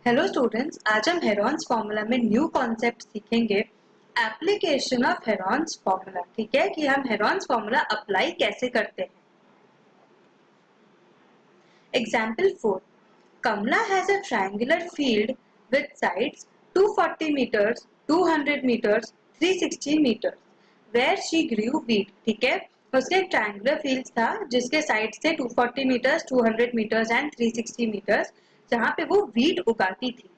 Hello students, आज हम Heron's formula में न्यू कॉन्सेप्ट सीखेंगे, एप्लीकेशन ऑफ हेरॉन्स फॉर्मूला। ठीक है कि हम हेरॉन्स फॉर्मूला अप्लाई कैसे करते हैं। Example 4, Kamala has a triangular field with sides 240 metres, 200 metres, 360 metres where she grew wheat. ठीक है, उसके एक ट्रायंगुलर फील्ड था जिसके साइड से 240 मीटर्स, 200 मीटर्स एंड 360 मीटर्स, जहां पे वो वीट उगाती थी।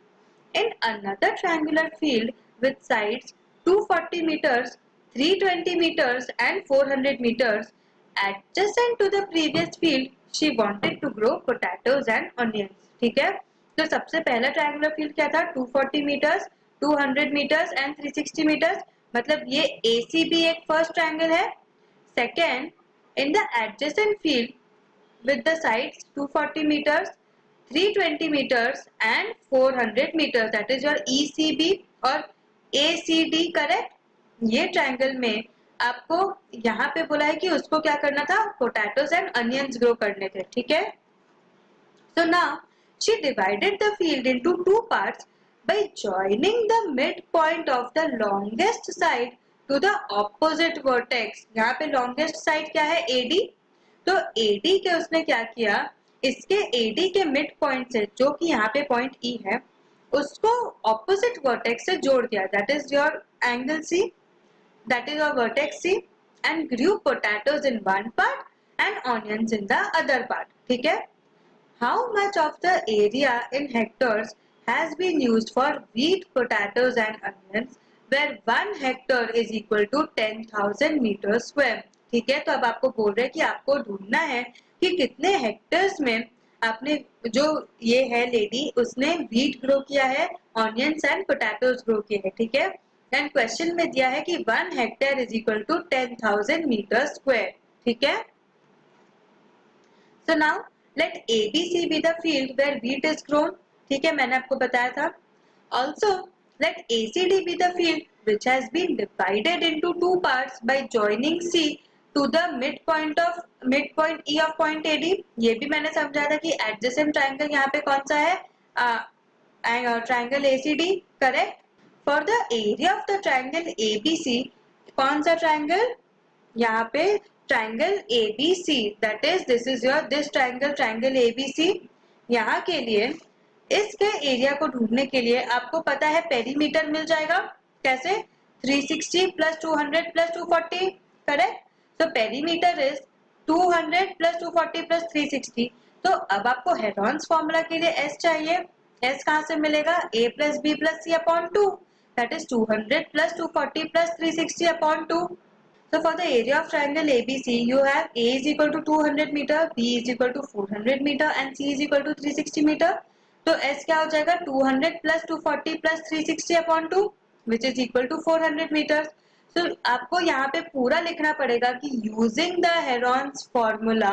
In another triangular field with sides 240 meters, 320 meters and 400 meters adjacent to the previous field, she wanted to grow potatoes and onions. ठीक है, तो सबसे पहला triangular field क्या था? 240 meters, 200 meters and 360 meters, मतलब ये ACB एक first triangle है। Second, in the adjacent field with the sides 240 meters, 320 meters and 400 meters, that is your ECB और ACD, करेक्ट। ये ट्रायंगल में आपको यहाँ पे बोला है कि उसको क्या करना था, पोटैटोज एंड अनियंस ग्रो करने थे। ठीक है, so now she divided the field into two parts by joining the midpoint of the longest side to the opposite vertex। यहाँ पे longest side क्या है? AD। तो AD के उसने क्या किया, इसके AD के मिड पॉइंट से, जो कि यहाँ पे पॉइंट E है, उसको ऑपोजिट वर्टेक्स से जोड़ दिया, that is your angle C, that is your vertex C, and grew potatoes in one part and onions in the other part। ठीक है, how much of the area in hectares has been used for wheat, potatoes and onions where 1 hectare is equal to 10,000 meter square। ठीक है, तो अब आपको बोल रहे हैं कि आपको ढूंढना है कि कितने हेक्टर्स में आपने, जो ये है लेडी, उसने व्हीट ग्रो किया है, ऑनियंस एंड पोटैटोज ग्रो किए हैं। ठीक है, एंड क्वेश्चन में दिया है कि 1 hectare is equal to 10,000 metre square. ठीक है, so now let ABC be the field where wheat is grown। ठीक है, मैंने आपको बताया था। Also let ACD be the field which has been divided into two parts by joining C to the midpoint E of point AD। ये भी मैंने समझाया था कि adjacent triangle यहाँ पे कौन सा है, triangle ACD, correct. For the area of the triangle ABC, कौन सा triangle? यहाँ पे triangle ABC, that is this is your this triangle ABC। यहाँ के लिए इसके एरिया को ढूंढने के लिए आपको पता है पेरीमीटर मिल जाएगा। कैसे? 360 plus 200 plus 240, correct. So perimeter is 200 plus 240 plus 360। तो अब आपको हेरॉन्स फॉर्मूला के लिए S चाहिए। S कहाँ से मिलेगा? A plus B plus C upon 2, that is 200 plus 240 plus 360 upon 2। So for the area of triangle ABC, you have A is equal to 200 meter, B is equal to 400 meter and C is equal to 360 meter। तो S क्या हो जाएगा? 200 plus 240 plus 360 upon 2, which is equal to 400 meters। So आपको यहाँ पे पूरा लिखना पड़ेगा कि using the Heron's formula,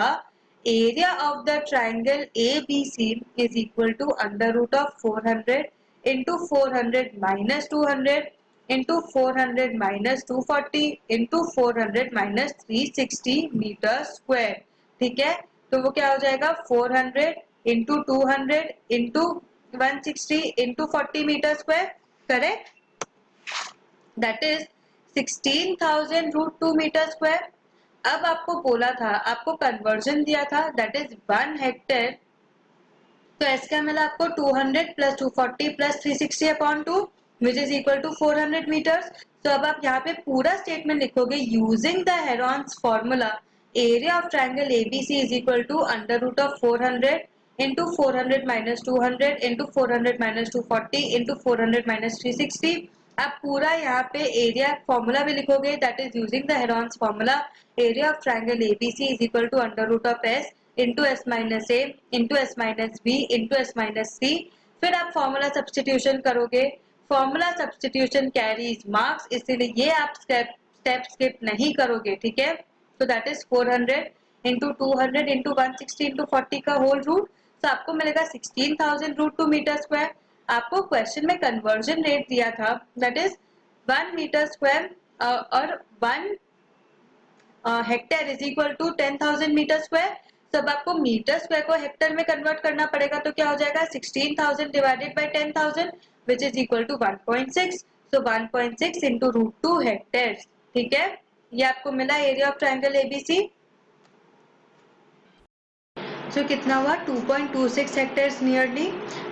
area of the triangle ABC is equal to under root of 400 into 400 minus 200 into 400 minus 240 into 400 minus 360 metre square. ठीक है, तो वो क्या हो जाएगा? 400 into 200 into 160 into 40 metre square, correct. That is 16,000 root 2 metre square. अब आपको बोला था, आपको कन्वर्जन दिया था, दैट इज 1 हेक्टेयर। तो एस क्या मिला आपको? 200 plus 240 plus 360 upon 2, which is equal to 400 metres. तो अब आप यहाँ पे पूरा स्टेटमेंट लिखोगे, using the Heron's formula, area of triangle ABC is equal to under root of 400 into 400 minus 200 into 400 minus 240 into 400 minus 360। आप पूरा यहाँ पे एरिया फॉर्मूला भी लिखोगे, that is using the Heron's formula, area of triangle ABC is equal to under root of s into s minus a into s minus b into s minus c. फिर आप formula substitution करोगे, formula substitution carries marks, इसीलिए ये आप step skip नहीं करोगे। ठीक है, तो that is 400 into 200 into 160 into 40 का होल रूट, तो आपको मिलेगा 16,000 रूट 2 मीटर स्क्वायर। आपको क्वेश्चन में कन्वर्जन रेट दिया था, दैट इज 1 मीटर स्क्वायर और 1 hectare is equal to 10,000 metre square. तो अब आपको मीटर स्क्वायर को हेक्टर में कन्वर्ट करना पड़ेगा, तो क्या हो जाएगा 16,000 divided by 10,000 which is equal to 1.6. So 1.6 into root 2 hectare. ठीक है, ये आपको मिला area of triangle ABC. So कितना हुआ 2.26 hectares nearly.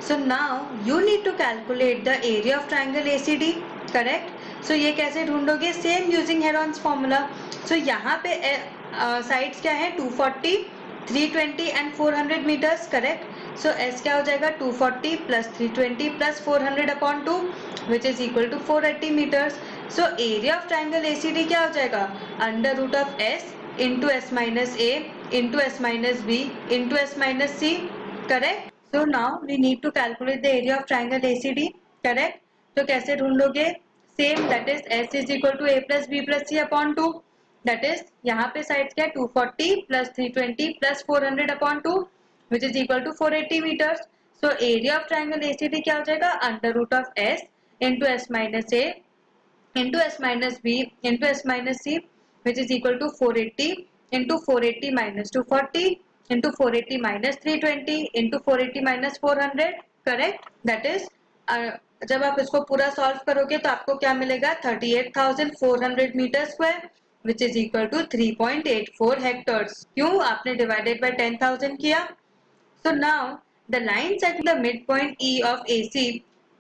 So now you need to calculate the area of triangle ACD. Correct. So ये कैसे ढूंढोगे? Same using Heron's formula. So यहाँ पे sides क्या है 240, 320 and 400 meters. Correct. So S क्या हो जाएगा 240 plus 320 plus 400 upon 2 which is equal to 480 meters. So area of triangle ACD क्या हो जाएगा under root of S into S minus A into S minus B into S minus C. Correct. So now we need to calculate the area of triangle ACD. Correct. तो कैसे ढूंढोगे? Same, that is S is equal to A plus B plus C upon 2. That is यहाँ पे sides क्या 240 plus 320 plus 400 upon 2 which is equal to 480 meters. So area of triangle ACD क्या हो जाएगा under root of S into S minus A into S minus B into S minus C which is equal to 480 into 480 minus 240 into 480 minus 320 into 480 minus 400. Correct. That is जब आप इसको पूरा solve करोगे तो आपको क्या मिलेगा 38,400 metre square which is equal to 3.84 hectares. क्यों? आपने डिवाइडेड बाय 10,000 किया. So now the lines at the midpoint E of AC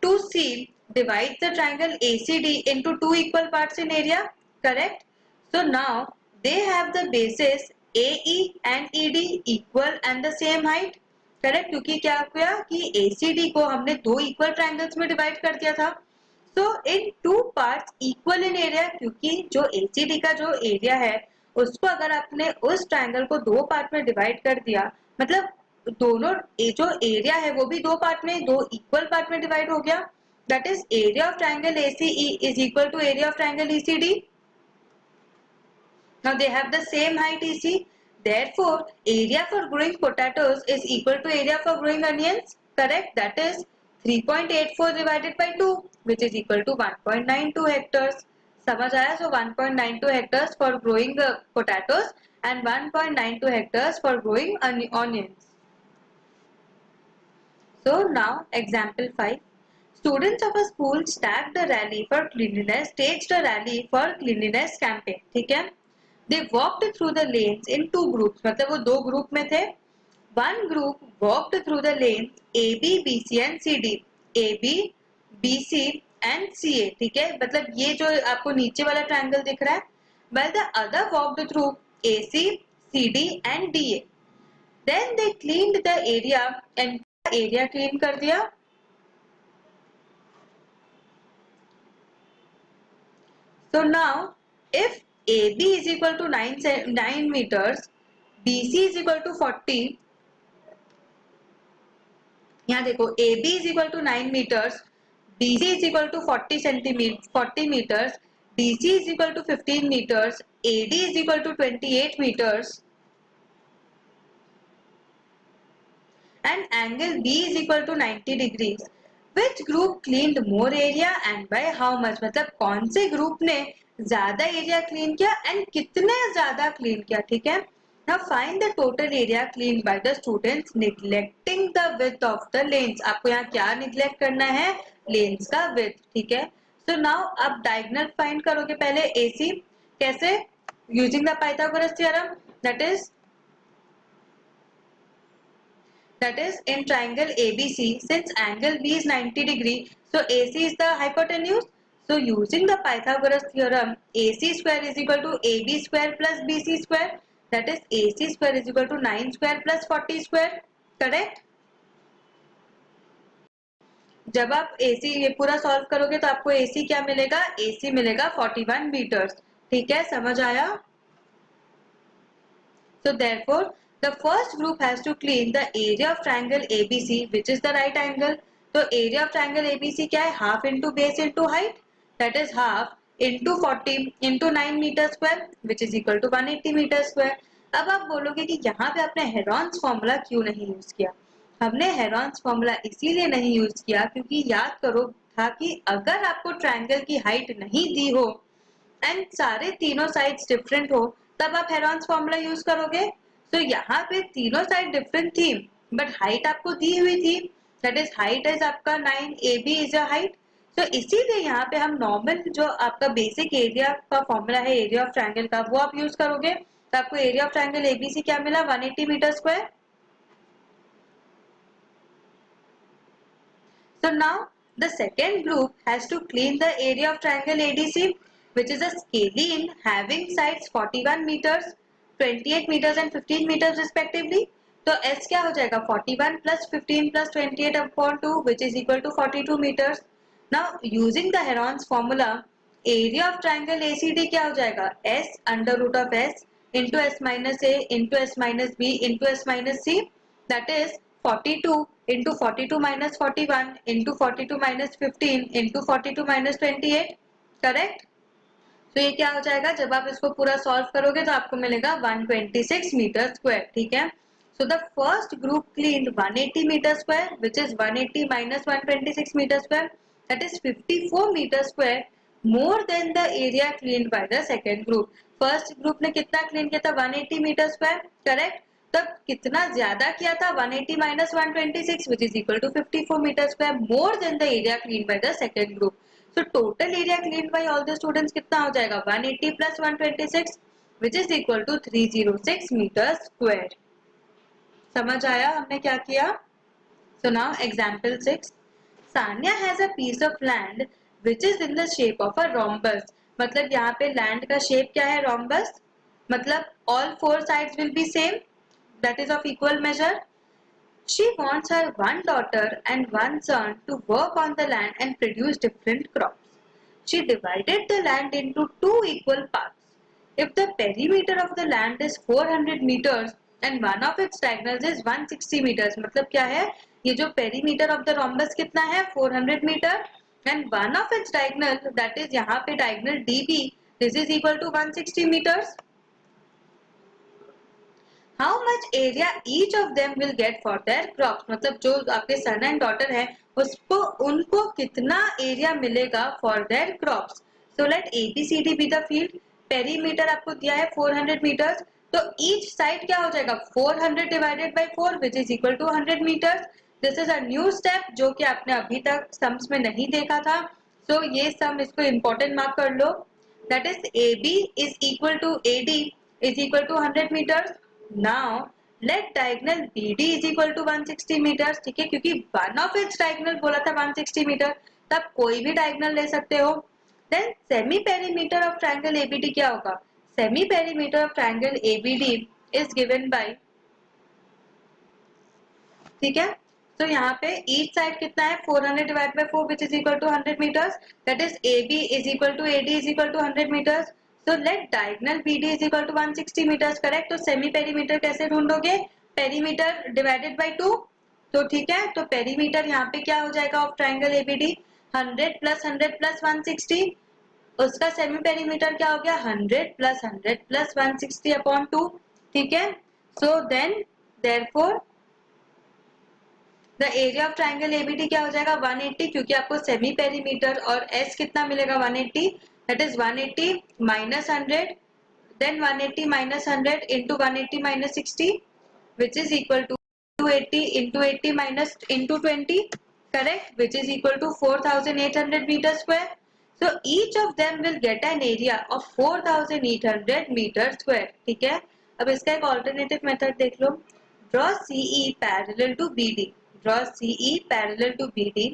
to C divides the triangle ACD into two equal parts in area. Correct. So now they have the bases AE and ED equal and the same height. Correct. क्योंकि क्या किया कि ACD को हमने दो equal triangles में divide कर दिया था. So in two parts equal in area, क्योंकि जो ACD का जो एरिया है उसको अगर आपने उस ट्रायंगल को दो पार्ट में डिवाइड कर दिया, मतलब दोनों जो एरिया है वो भी दो पार्ट में, दो इक्वल पार्ट में डिवाइड हो गया. That is area of triangle ACE is equal to area of triangle ECD. Now they have the same height EC. Therefore, area for growing potatoes is equal to area for growing onions. Correct. That is 3.84 divided by 2, which is equal to 1.92 hectares. समझ आया? So 1.92 hectares for growing potatoes and 1.92 hectares for growing onions. So now example 5. Students of a school staged a rally for cleanliness, staged a rally for cleanliness campaign. ठीक है. They walked through the lanes in two groups. मतलब वो दो group में थे. One group walked through the lanes AB, BC and CD. AB, BC and CA. ठीक है. मतलब ये जो आपको नीचे वाला ट्रायंगल दिख रहा है. While the other walked through AC, CD and DA. Then they cleaned the area and area clean कर दिया. So now if AB is equal to 9 meters, BC is equal to 40. यहाँ देखो AB is equal to 9 meters, BC is equal to 40 meters, DC is equal to 15 meters, AD is equal to 28 meters, and angle B is equal to 90 degrees. Which group cleaned more area and by how much? मतलब कौन से group ने ज्यादा area clean किया and कितने ज्यादा clean किया. ठीक है. Now find the total area cleaned by the students neglecting the width of the lanes. आपको यहाँ क्या neglect करना है? lanes का width. ठीक है. So now आप diagonal find करोगे पहले AC. कैसे? Using the Pythagoras theorem. That is in triangle ABC, since angle B is 90 degree, so AC is the hypotenuse. So using the Pythagoras theorem, AC square is equal to AB square plus BC square. That is AC square is equal to 9 square plus 40 square. Correct? जब आप AC ये पूरा solve करोगे तो आपको AC क्या मिलेगा? AC मिलेगा 41 meters. ठीक है, समझ आया? So therefore the first group has to clean the area of triangle ABC, which is the right angle. तो area of triangle ABC क्या है? half into base into height. That is half into 40 into 9 meter square, which is equal to 180 meter square. अब आप बोलोगे कि यहाँ पे आपने हेरॉन्स फॉर्मूला क्यों नहीं यूज किया? हमने हेरॉन्स फॉर्मूला इसीलिए नहीं यूज किया क्योंकि याद करो था कि अगर आपको ट्रायंगल की हाइट नहीं दी हो एंड सारे तीनों साइड्स डिफरेंट हो तब आप हेरॉन्स फॉर्मूला यूज करोगे. तो यहाँ पे तीनों साइड डिफरेंट थी बट हाइट आपको दी हुई थी, दैट इज हाइट इज आपका 9, AB इज अ हाइट। तो इसीलिए यहाँ पे हम नॉर्मल जो आपका बेसिक एरिया का फॉर्मूला है एरिया ऑफ ट्रायंगल का वो आप यूज करोगे, तो आपको एरिया ऑफ ट्रायंगल एबीसी क्या मिला 180 metre square. So now the second group has to clean the area of triangle ADC, which is a scalene having sides 41 meters, 28 meters and 15 meters respectively. तो S क्या हो जाएगा 41 plus 15 plus 28 upon 2 which is equal to 42 meters. Now using the Heron's formula, area of triangle ACD क्या हो जाएगा S under root of S into S minus A into S minus B into S minus C, that is 42 into 42 minus 41 into 42 minus 15 into 42 minus 28, correct. तो ये क्या हो जाएगा जब आप इसको पूरा सॉल्व करोगे तो आपको मिलेगा 126 मीटर स्क्वायर, ठीक है। So the first group cleaned 180 metre square which is 180 minus 126 metre square, that is 54 metre square more than the area cleaned by the second group. First group ने कितना क्लीन किया था 180 मीटर स्क्वायर, करेक्ट। तब कितना ज्यादा किया था 180 minus 126 which is equal to 54 meter square more than the area cleaned by the second group. So total area cleaned by all the students कितना हो जाएगा 180 plus 126 which is equal to 306 meter square। समझ आया हमने क्या किया। So now example 6, Sanya has a piece of land which is in the shape of a rhombus। मतलब यहाँ पे land का shape क्या है rhombus, मतलब all four sides will be same, that is of equal measure. She wants her one daughter and one son to work on the land and produce different crops. She divided the land into two equal parts. If the perimeter of the land is 400 meters and one of its diagonals is 160 meters, मतलब क्या है ये जो perimeter of the rhombus कितना है 400 meter and one of its diagonal that is यहाँ पे diagonal DB this is equal to 160 meters. How much area each of them will get for their crops, मतलब जो आपके सन एंड डॉटर है उसको उनको कितना एरिया मिलेगा for their crops. So let ABCD be the field, perimeter आपको दिया है 400 मीटर्स, तो ईच साइड क्या हो जाएगा 400 divided by 4 which is equal to 100 metres. This is a new step जो कि आपने अभी तक सम्स में नहीं देखा था। सो ये सम इसको इम्पोर्टेंट मार्क कर लो, that is AB is equal to AD is equal to 100 metres. Now let diagonal BD is equal to 160 meters, ठीक है, क्योंकि one of its diagonal बोला था 160 मीटर, तब कोई भी diagonal ले सकते हो। Then semi perimeter of triangle ABD क्या होगा, semi perimeter of triangle ABD is given by, ठीक है। तो यहाँ पे each side कितना है 400 divided by 4 which is equal to 100 meters, that is AB is equal to AD is equal to 100 meters. So let diagonal BD is equal to 160 meters, correct। तो semi perimeter कैसे ढूंढोगे, perimeter divided by 2, तो ठीक है। तो perimeter यहाँ पे क्या हो जाएगा of triangle ABD 100 plus 100 plus 160, उसका सेमी पेरीमीटर क्या हो गया 100 plus 100 plus 160 upon 2, ठीक है। So then therefore the area of triangle ABD क्या हो जाएगा 180, क्योंकि आपको सेमी पेरीमीटर और S कितना मिलेगा 180, that is 180 minus 100 then 180 minus 100 into 180 minus 60 which is equal to 280 into 80 minus into 20, correct, which is equal to 4800 meter square. So each of them will get an area of 4800 meter square, ठीक है। अब इसका एक alternative method देख लो, draw CE parallel to BD, draw CE parallel to BD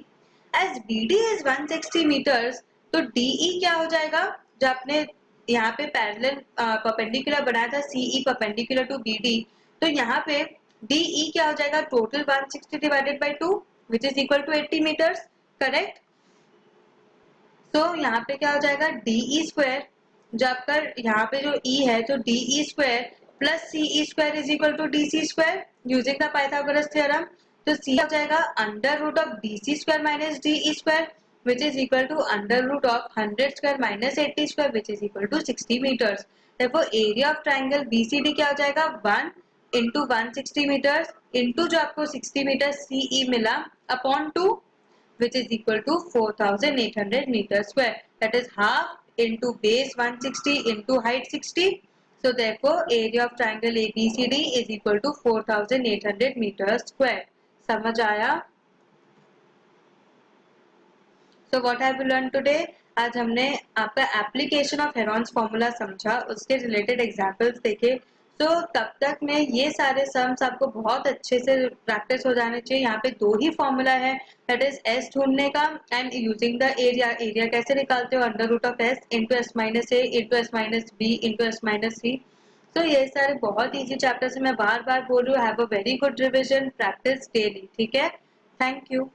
as BD is 160 meters, तो DE क्या हो जाएगा, जो आपने यहाँ पे पैरेलल परपेंडिकुलर बनाया था CE परपेंडिकुलर टू BD, तो यहाँ पे DE क्या हो जाएगा total 160 divided by 2 which is equal to 80 metres, correct. तो यहाँ पे क्या हो जाएगा DE स्क्वायर, जो आपका यहाँ पे जो E है तो DE square plus CE square is equal to DC square using the Pythagoras theorem. तो C हो जाएगा under root of DC square minus DE square which is equal to under root of 100 square minus 80 square which is equal to 60 meters. Therefore area of triangle BCD क्या हो जाएगा 1 into 160 meters into जो आपको 60 meters CE मिला upon 2 which is equal to 4800 meters square, that is half into base 160 into height 60 So therefore area of triangle ABCD is equal to 4800 meters square. समझ आया? So what have you learned today? आज हमने आपका application of Heron's formula समझा, उसके related examples देखे. तो तब तक में ये सारे सम्स आपको बहुत अच्छे से प्रैक्टिस हो जाने चाहिए. यहाँ पे दो ही फॉर्मूला है, दैट इज एस ढूंढने का and using the area. Area कैसे निकालते हो? Under root of s into s minus a into s minus b into s minus c. तो ये सारे बहुत इजी चैप्टर्स मैं बार बार बोल रही हूँ. Have a very good revision, practice daily. ठीक है, थैंक यू.